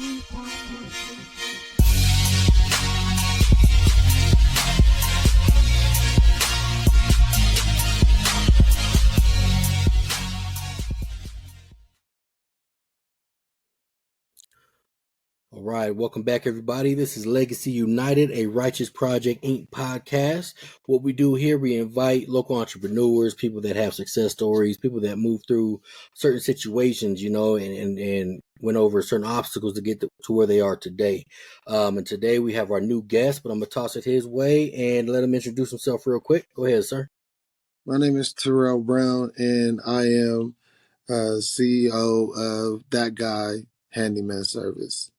All right, welcome back, everybody. This is Legacy United, a Righteous Project Inc. podcast. What we do here, we invite local entrepreneurs, people that have success stories, people that move through certain situations, and went over certain obstacles to get to where they are today. And today we have our new guest, but I'm going to toss it his way and let him introduce himself real quick. Go ahead, sir. My name is Terrell Brown, and I am CEO of That Guy Handyman Service.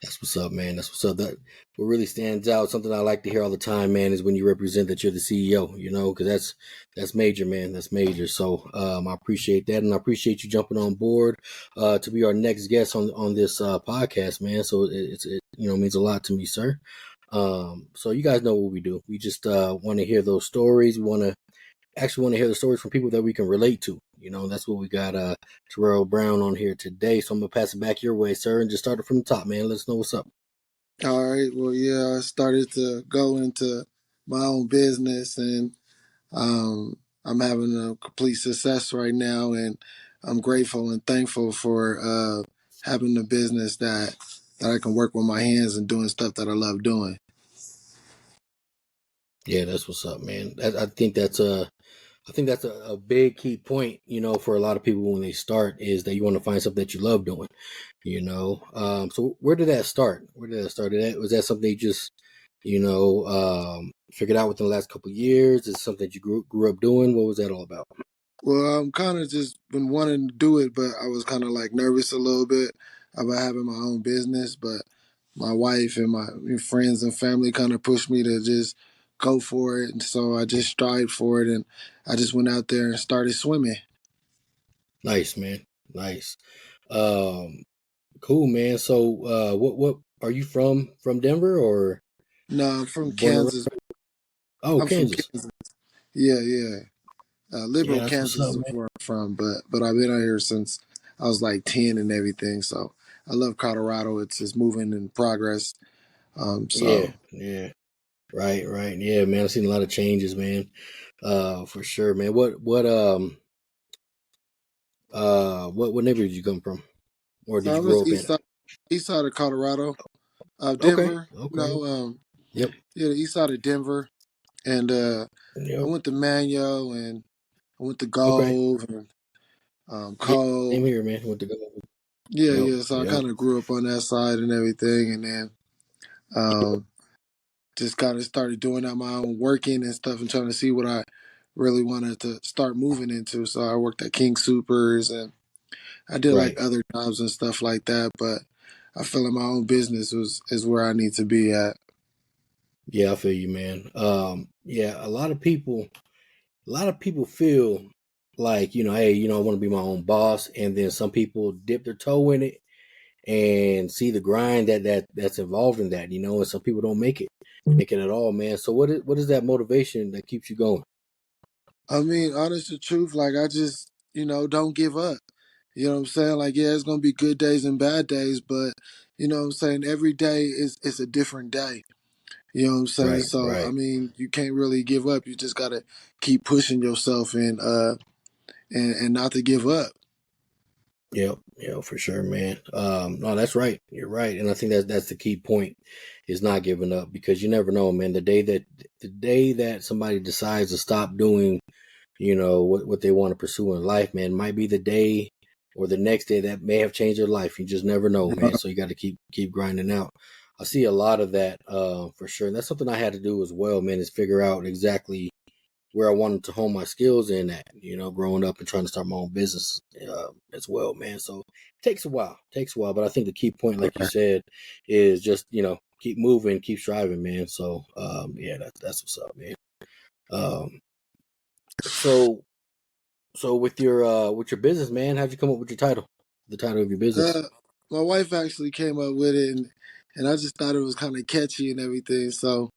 That's what's up, man. That's what's up. That what really stands out. Something I like to hear all the time, man, is when you represent that you're the CEO. Because that's major, man. That's major. So I appreciate that, and I appreciate you jumping on board to be our next guest on this podcast, man. So it means a lot to me, sir. So you guys know what we do. We just want to hear those stories. We want to hear the stories from people that we can relate to. That's what we got Terrell Brown on here today. So I'm going to pass it back your way, sir, and just start it from the top, man. Let us know what's up. All right. Well, yeah, I started to go into my own business, and I'm having a complete success right now, and I'm grateful and thankful for having a business that I can work with my hands and doing stuff that I love doing. Yeah, that's what's up, man. I think that's a big key point, for a lot of people when they start, is that you want to find something that you love doing, So where did that start? Was that something you just, figured out within the last couple of years? Is it something that you grew up doing? What was that all about? Well, I'm kind of just been wanting to do it, but I was kind of like nervous a little bit about having my own business. But my wife and my friends and family kind of pushed me to just go for it. And so I just strived for it, and I just went out there and started swimming. Nice, man. Nice. Cool, man. So, what are you from Denver or No, I'm from born and Kansas. raised? Oh, I'm from Kansas. Kansas. Yeah, yeah. Yeah, Liberal, that's what's Kansas up, is man. where I'm from, but I've been out here since I was like 10 and everything. So I love Colorado. It's just moving in progress. Yeah, So yeah. Right. Yeah, man. I've seen a lot of changes, man. For sure, man. What neighborhood did you come from? Or did you I'm grow just up in? east side of Colorado, Okay. Denver. Okay. Yep. Yeah, the east side of Denver, and I Yep. went to Manio, and I went to Okay. Gove, and Yeah, Cole. same here, man. Went to go. Yeah, Yep. yeah. So I Yep. kind of grew up on that side and everything, and then um, just kind of started doing out my own working and stuff, and trying to see what I really wanted to start moving into. So I worked at King Supers, and I did like Right. other jobs and stuff like that, but I feel like my own business is where I need to be at. Yeah, I feel you, man. Yeah, a lot of people feel like, hey, I want to be my own boss, and then some people dip their toe in it and see the grind that's involved in that, and some people don't make it at all, man. So what is that motivation that keeps you going? I mean, honest to truth, like I just, don't give up. You know what I'm saying? Like, yeah, it's gonna be good days and bad days, but you know what I'm saying, every day is a different day. You know what I'm saying? Right, So I right. mean, you can't really give up. You just gotta keep pushing yourself and not to give up. Yep, for sure, man. No, that's right. You're right, and I think that's the key point, is not giving up, because you never know, man. The day that somebody decides to stop doing, what they want to pursue in life, man, might be the day or the next day that may have changed their life. You just never know, man. So you got to keep grinding out. I see a lot of that, for sure, and that's something I had to do as well, man. Is figure out exactly where I wanted to hone my skills in at, growing up and trying to start my own business as well, man. So it takes a while, but I think the key point, like you said, is just, keep moving, keep striving, man. So, yeah, that's what's up, man. Um, so, so with your business, man, how'd you come up with the title of your business? Uh, my wife actually came up with it, and I just thought it was kind of catchy and everything. So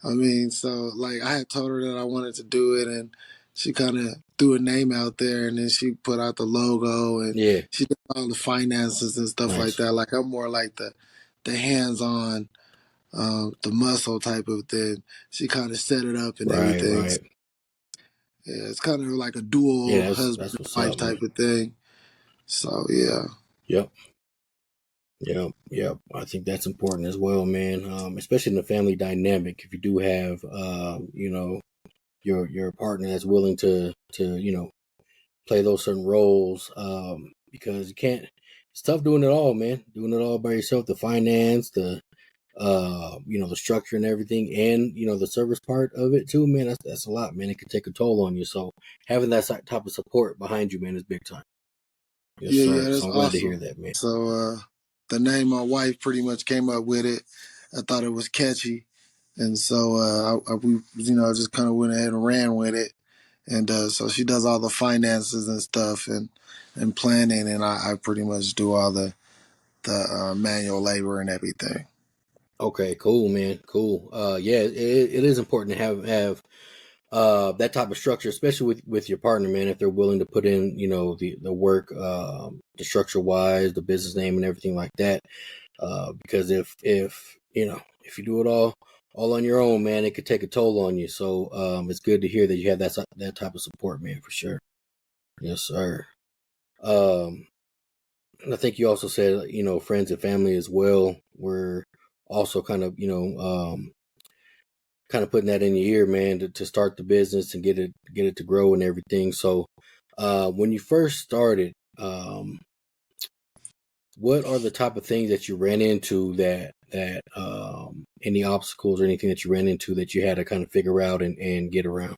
I mean, so like I had told her that I wanted to do it, and she kind of threw a name out there, and then she put out the logo, and Yeah, she did all the finances and stuff like nice. that. Like I'm more like the hands on, the muscle type of thing. She kind of set it up and Right, everything. right. Yeah, it's kind of like a Yeah, dual that's husband that's and what's wife up, man. type of thing. So yeah, Yep, yep, yep. I think that's important as well, man. Especially in the family dynamic. If you do have, your partner that's willing to play those certain roles, because you can't. It's tough doing it all, man. Doing it all by yourself. The finance, the structure and everything, and the service part of it too, man. That's a lot, man. It can take a toll on you. So having that type of support behind you, man, is big time. Yes, yeah, sir. yeah. So That's I'm glad to hear awesome. that, man. So the name my wife pretty much came up with it. I thought it was catchy, and so we just kind of went ahead and ran with it. And so she does all the finances and stuff and planning, and I pretty much do all the manual labor and everything. Okay, cool, man. Cool. Yeah, it is important to have that type of structure, especially with your partner, man. If they're willing to put in, the work, the structure wise, the business name, and everything like that. Because if you do it all on your own, man, it could take a toll on you. So it's good to hear that you have that type of support, man, for sure. Yes, sir. Um, and I think you also said, friends and family as well were also kind of putting that in your ear, man, to start the business and get it to grow and everything. So, when you first started, what are the type of things that you ran into that any obstacles or anything that you ran into that you had to kind of figure out and get around?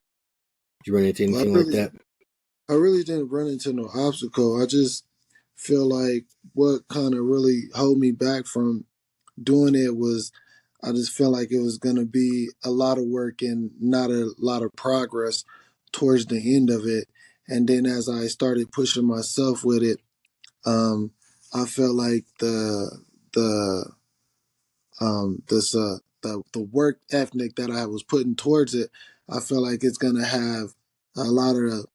Did you run into Well, anything like that? I really didn't run into no obstacle. I just feel like what kind of really hold me back from doing it was I just felt like it was going to be a lot of work and not a lot of progress towards the end of it. And then as I started pushing myself with it, um, I felt like the this the work ethic that I was putting towards it, I feel like it's gonna have a lot of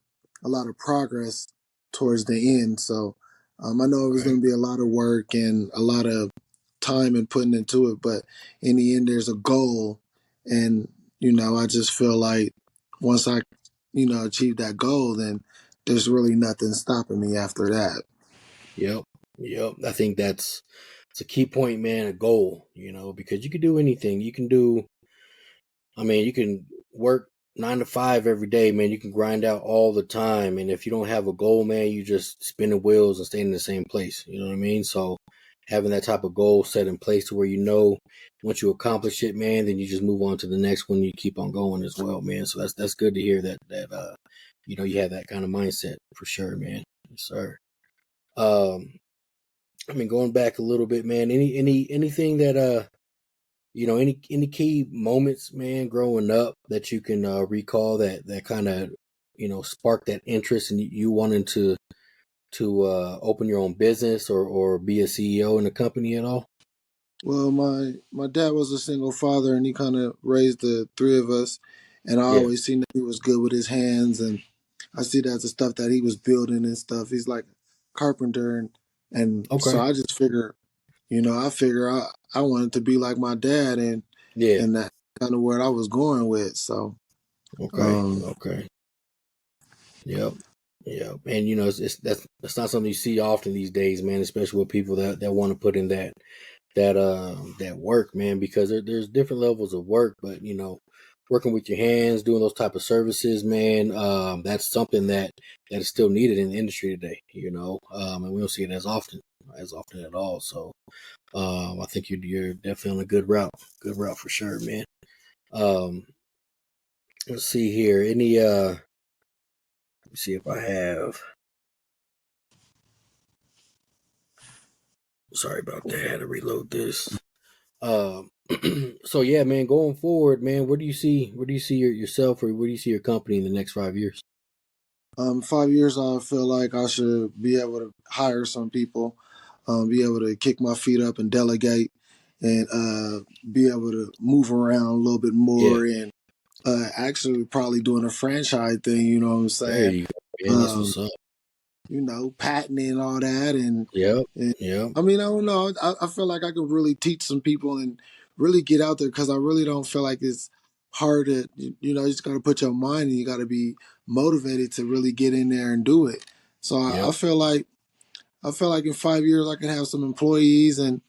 a lot of progress towards the end. So I know it was Okay. gonna be a lot of work and a lot of time and putting into it, but in the end, there's a goal, and I just feel like once I achieve that goal, then there's really nothing stopping me after that. Yep. Yep. I think it's a key point, man. A goal, because you can do anything. You can work 9 to 5 every day, man. You can grind out all the time, and if you don't have a goal, man, you just spinning wheels and staying in the same place. You know what I mean? So having that type of goal set in place to where once you accomplish it, man, then you just move on to the next one. You keep on going as well, man. So that's good to hear that you have that kind of mindset for sure, man. Yes, sir. Um, going back a little bit, man. Anything that any key moments, man, growing up that you can recall that kind of sparked that interest and you wanting to open your own business or be a CEO in a company at all? Well, my dad was a single father, and he kind of raised the three of us. And I Yeah. always seen that he was good with his hands, and I see that the stuff that he was building and stuff. He's like a carpenter, and so Okay. I just figure, I figure I wanted to be like my dad, Yeah. and that kind of where I was going with. So, Okay. um, Okay. Yep. Yeah. And that's not something you see often these days, man. Especially with people that want to put in that work, man, because there's different levels of work, but working with your hands, doing those type of services, man, that's something that is still needed in the industry today, and we don't see it as often at all. So I think you're definitely on a good route for sure, man. Um, let's see here. Let me see if I have. Sorry about that. I had to reload this. Um, so yeah, man, going forward, man, where do you see yourself, or where do you see your company in the next 5 years? 5 years, I feel like I should be able to hire some people, be able to kick my feet up and delegate, and be able to move around a little bit Yeah. more. And Actually probably doing a franchise thing, you know what I'm There saying? you go, man. That's Um, what's up. patenting and all that, Yep. and Yep. I mean, I don't know. I feel like I could really teach some people and really get out there because I really don't feel like it's hard to, you just got to put your mind and you got to be motivated to really get in there and do it. So I Yep. feel like in 5 years I can have some employees and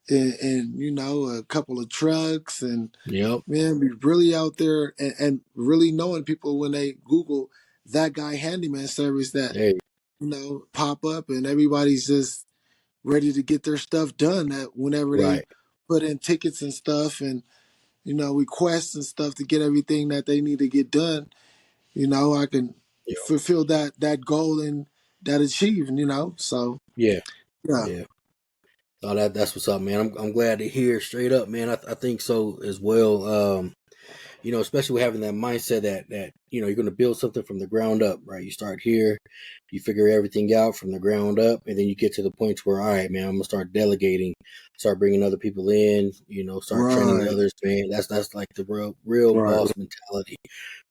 a couple of trucks and Yep. man, be really out there and really knowing people when they Google that guy handyman service that There you pop up and everybody's just ready to get their stuff done that whenever they Right. put in tickets and stuff and requests and stuff to get everything that they need to get done, I can Yep. fulfill that goal and that achievement, so Yeah. yeah. Yeah. Oh, that's what's up, man. I'm glad to hear straight up, man. I think so as well. Especially with having that mindset that you're going to build something from the ground up, right? You start here, you figure everything out from the ground up, and then you get to the point where, all right, man, I'm gonna start delegating, start bringing other people in, start training Right, others, man. That's like the real right, boss mentality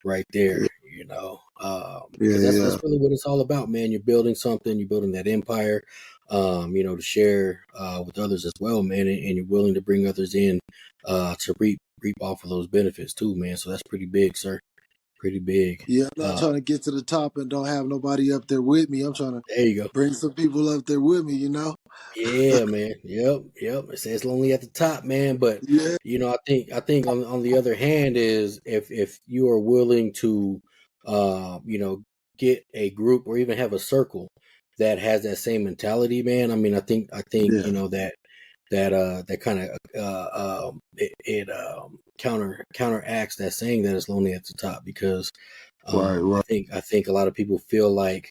right there, yeah, because yeah, that's really what it's all about, man. You're building something, you're building that empire, to share with others as well, man, and you're willing to bring others in to reap off of those benefits too, man. So that's pretty big, sir. Pretty big. yeah. I'm not trying to get to the top and don't have nobody up there with me. I'm trying to There you go. bring some people up there with me. Yeah, man. Yep, yep. It says lonely at the top, man. But Yeah, I think on the other hand is if you are willing to, get a group or even have a circle that has that same mentality, man. I mean, I think yeah, that kind of it counteracts that saying that it's lonely at the top because right, I right, think a lot of people feel like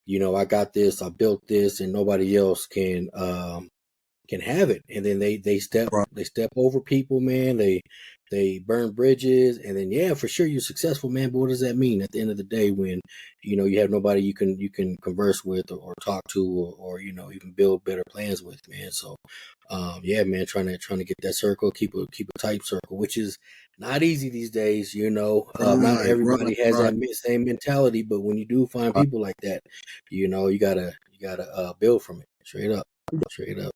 I got this, I built this, and nobody else can have it. And then right. they step over people, man. They burn bridges, and then yeah, for sure you're successful, man. But what does that mean at the end of the day when you have nobody you can converse with or talk to or even build better plans with, man. So yeah, man, trying to get that circle, keep a tight circle, which is not easy these days. Not Right, right, everybody has right. that same mentality, but when you do find Right. people like that, you gotta build from it, straight up, straight up.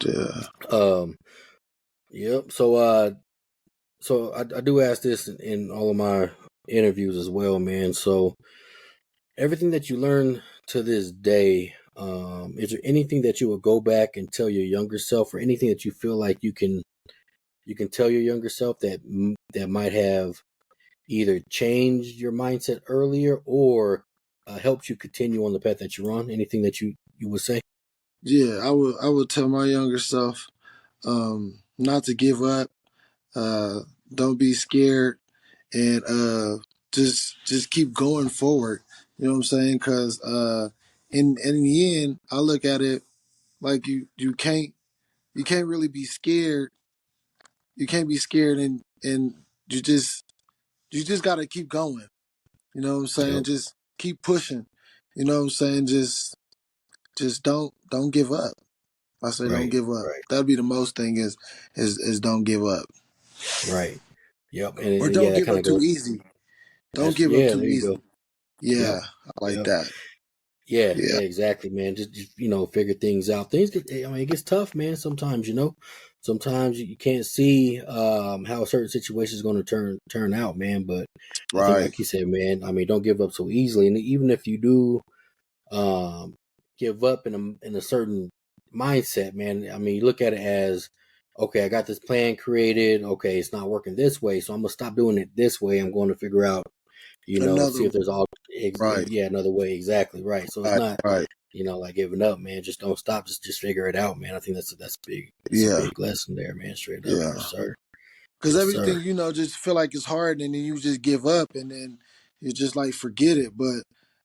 Yeah. Um, yep. So I do ask this in all of my interviews as well, man. So everything that you learn to this day, is there anything that you would go back and tell your younger self, or anything that you feel like you can tell your younger self that might have either changed your mindset earlier or helped you continue on the path that you're on? Anything that you would say? Yeah, I would tell my younger self, not to give up, uh, don't be scared, and just keep going forward. You know what I'm saying? Because in the end, I look at it like you can't really be scared. You can't be scared, and you just got to keep going. You know what I'm saying? Yep. Just keep pushing. You know what I'm saying? Just don't give up. I say don't Right. give up. Right. That'd be the most thing is don't give up. Right. Yep. Or And yeah, don't that give kind up of too goes. easy. Don't That's give up yeah. too There you go. easy. Yeah, Yep. I like Yep. that. Yeah, Yeah. yeah, exactly, man. Just figure things out. I mean, it gets tough, man. Sometimes, sometimes you can't see how a certain situation is going to turn out, man. But I think, Right. like you said, man. I mean, don't give up so easily. And even if you do um, give up in a certain mindset, man. I mean, you look at it as, okay, I got this plan created. Okay, it's not working this way, so I'm gonna stop doing it this way. I'm going to figure out Another see if there's right. yeah, another way. Exactly right. So it's Right. not, Right. like giving up, man. Just don't stop. Just figure it out, man. I think that's big. That's a Yeah. big lesson there, man. Straight up. Yeah. Yes, sir. Because Yes, everything sir. just feel like it's hard, and then you just give up, and then you just like forget it. But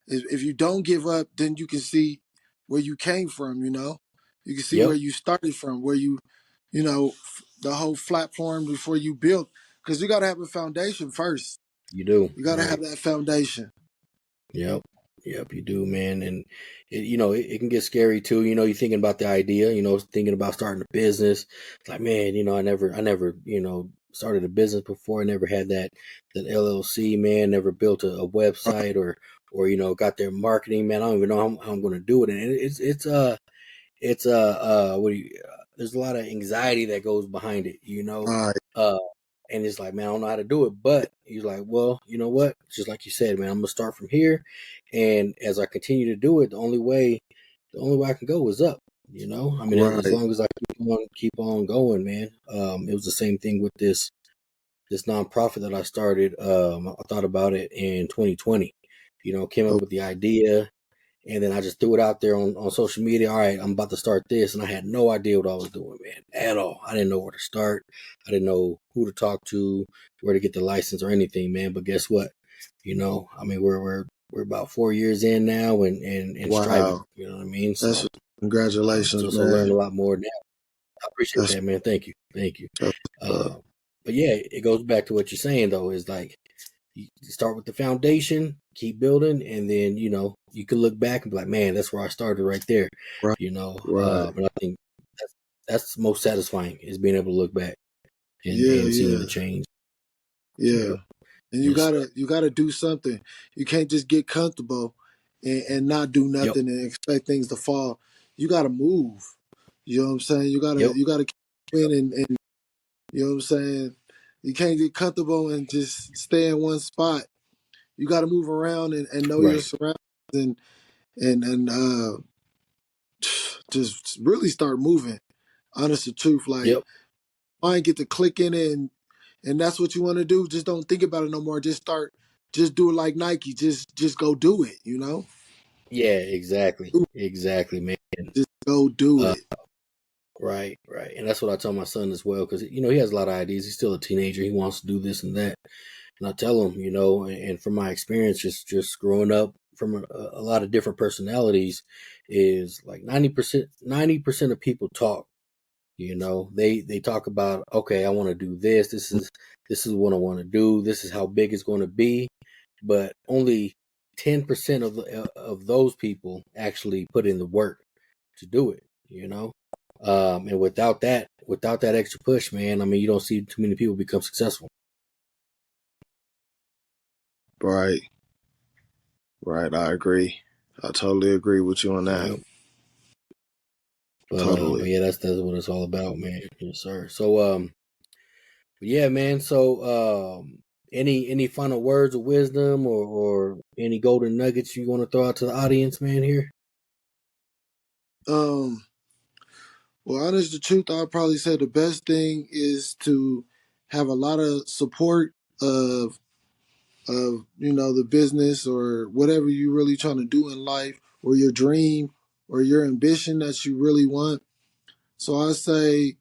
if you don't give up, then you can see where you came from. You can see where Yep. you started from, where the whole platform before you built. Because you got to have a foundation first. You do. You got to have Right. that foundation. Yep. Yep, you do, man. And it can get scary too. You're thinking about the idea, thinking about starting a business. It's like, man, I never, started a business before. I never had that LLC, man. Never built a website or got their marketing, man. I don't even know how I'm going to do it. And there's a lot of anxiety that goes behind it, Right. uh, and it's like, man, I don't know how to do it. But he's like, well, you know what? Just like you said, man, I'm gonna start from here, and as I continue to do it, the only way I can go is up. I mean, as Right. long as I keep on going, man. It was the same thing with this nonprofit that I started. I thought about it in 2020. Came up Oh, with the idea, and then I just threw it out there on social media. All right, I'm about to start this. And I had no idea what I was doing, man, at all. I didn't know where to start. I didn't know who to talk to, where to get the license or anything, man. But guess what? I mean, we're about 4 years in now and striving. wow. You know what I mean? That's So, congratulations, so learn man. a lot more now. I appreciate That's that, man. Thank you. Thank you. that's But yeah, it goes back to what you're saying, though, is like, you start with the foundation, keep building, and then you can look back and be like, man, that's where I started right there. right. Right. And I think that's most satisfying, is being able to look back and Yeah. and seeing Yeah. the change. Yeah. Yep. And you Yes, sir. gotta do something. You can't just get comfortable and not do Yep. nothing and expect things to fall. You gotta move. You know what I'm saying? You gotta Yep. you gotta keep in and you know what I'm saying? You can't get comfortable and just stay in one spot. You gotta move around and know your Right. surroundings and just really start moving. Honest to truth, like Yep. I ain't get to click in it and that's what you want to do. Just don't think about it no more. Just do it like Nike. Just go do it. Yeah. Exactly. Exactly, man. Just go do Uh, it. right. Right. And that's what I tell my son as well, because he has a lot of ideas. He's still a teenager. He wants to do this and that. And I tell them, and from my experience, just growing up from a lot of different personalities, is like 90% of people talk. They talk about, okay, I want to do this. This is what I want to do. This is how big it's going to be. But only 10% of those people actually put in the work to do it. And without that extra push, man, I mean, you don't see too many people become successful. Right. Right. I agree. I totally agree with you on that. Yeah. But Totally. yeah, that's what it's all about, man. Yes, sir. So yeah, man. So any final words of wisdom or any golden nuggets you want to throw out to the audience, man? Here. Um. Well, honest the truth, I'll probably say the best thing is to have a lot of support of the business or whatever you're really trying to do in life or your dream or your ambition that you really want. So I say,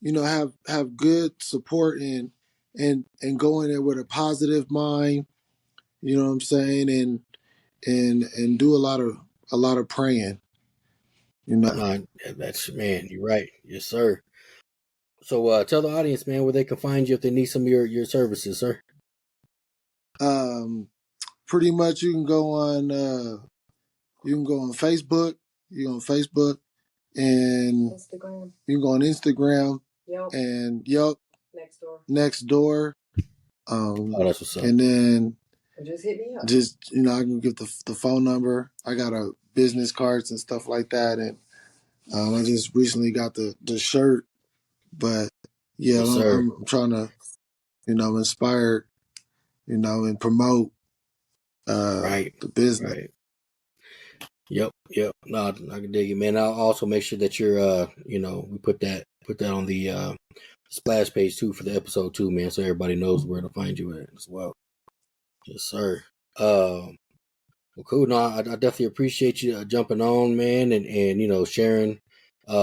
have good support and go in there with a positive mind, you know what I'm saying, and do a lot of praying, you know. That's, man. You're right. Yes, sir. So tell the audience, man, where they can find you if they need some of your services, sir. Um Pretty much you can go on Facebook, you go on Facebook and Instagram. You can go on Instagram. Yep. And Yelp. Next door. Oh, that's what's up. And then just hit me up. Just I can give the phone number. I got a business cards and stuff like that, and I just recently got the shirt. But yeah, Yes, sir. I'm trying to inspire and promote Right. the business. Right. Yep, yep. No, I can dig it, man. I'll also make sure that we put that on the splash page too for the episode too, man, so everybody knows where to find you at as well. Yes, sir. Well, cool. No, I definitely appreciate you jumping on, man, and sharing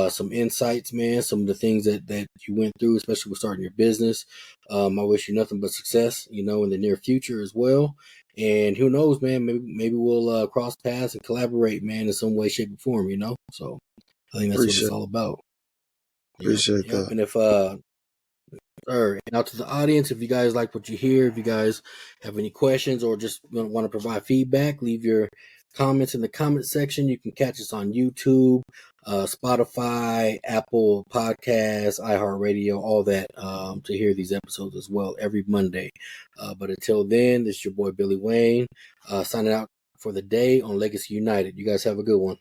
some insights, man. Some of the things that you went through, especially with starting your business. I wish you nothing but success, in the near future as well. And who knows, man? Maybe we'll cross paths and collaborate, man, in some way, shape, or form. So I think that's what it's Appreciate all about. Yep, appreciate yep. that. And if sir, and out to the audience, if you guys like what you hear, if you guys have any questions or just want to provide feedback, leave your comments in the comment section. You can catch us on YouTube, Spotify, Apple Podcasts, iHeartRadio, all that, to hear these episodes as well every Monday. But until then, this is your boy Billy Wayne, signing out for the day on Legacy United. You guys have a good one.